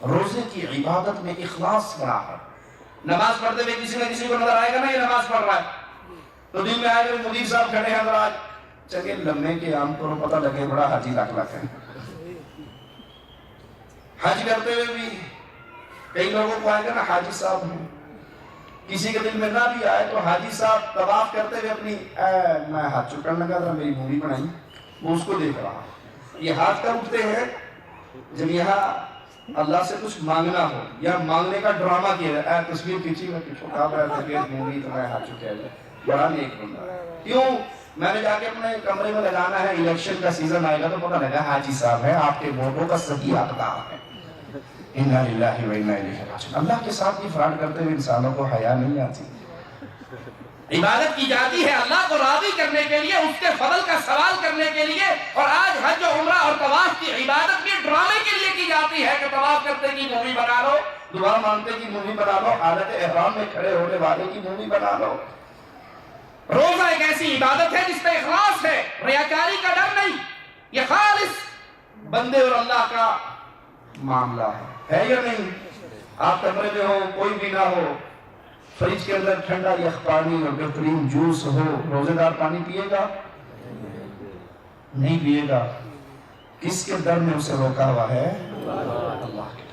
روزے کی عبادت میں اخلاص بڑا ہے. نماز پڑھتے ہوئے کسی نہ کسی کو نظر آئے گا نا یہ نماز پڑھ رہا ہے تو دن میں آئے گا مدیر صاحب کھڑے ہیں ذرا چلے لمحے کے عام طور پتہ لگے بڑا حاجی لاکھ ہے. حج کرتے ہوئے بھی کئی لوگوں کو آئے گا نا حاجی صاحب ہیں. کسی کے دل میں نہ بھی آئے تو حاجی صاحب طواف کرتے ہوئے اپنی میں ہاتھ چکن لگا تھا میری مووی بنائی وہ اس کو دیکھ رہا. یہ ہاتھ کب اٹھتے ہیں جب یہاں اللہ سے کچھ مانگنا ہو یا مانگنے کا ڈرامہ کیا ہے. تصویر کھینچی میں کچھ اٹھا رہا تھا مووی تو میں ہاتھ چکے بڑا نیک بندہ. کیوں میں نے جا کے اپنے کمرے میں لگانا ہے الیکشن کا سیزن آئے گا تو پتہ لگا حاجی صاحب ہے آپ کے ووٹوں کا صحیح آنکڑا ہے. انا للہ و انا الیہ راجعون. اللہ کے ساتھ یہ فراڈ کرتے ہوئے انسانوں کو حیا نہیں آتی. عبادت کی جاتی ہے اللہ کو راضی کرنے کے لیے اس کے فضل کا سوال کرنے کے لیے. اور آج حج و عمرہ اور طواف کی عبادت بھی ڈرامے کے لیے کی جاتی ہے کہ طواف کرتے کی مووی بنا لو دعا مانگتے کی مووی بنا لو حالت احرام میں کھڑے ہونے والے کی مووی بنا لو. روزہ ایک ایسی عبادت ہے جس پہ اخلاص ہے ریاکاری کا ڈر نہیں. یہ خالص بندے اور اللہ کا معاملہ ہے یا نہیں. آپ کمرے میں ہو کوئی بھی نہ ہو فریج کے اندر ٹھنڈا یخ پانی اور بہترین جوس ہو روزے دار پانی پیے گا نہیں پیے گا. کس کے در میں اسے روکا ہوا ہے؟ اللہ کے.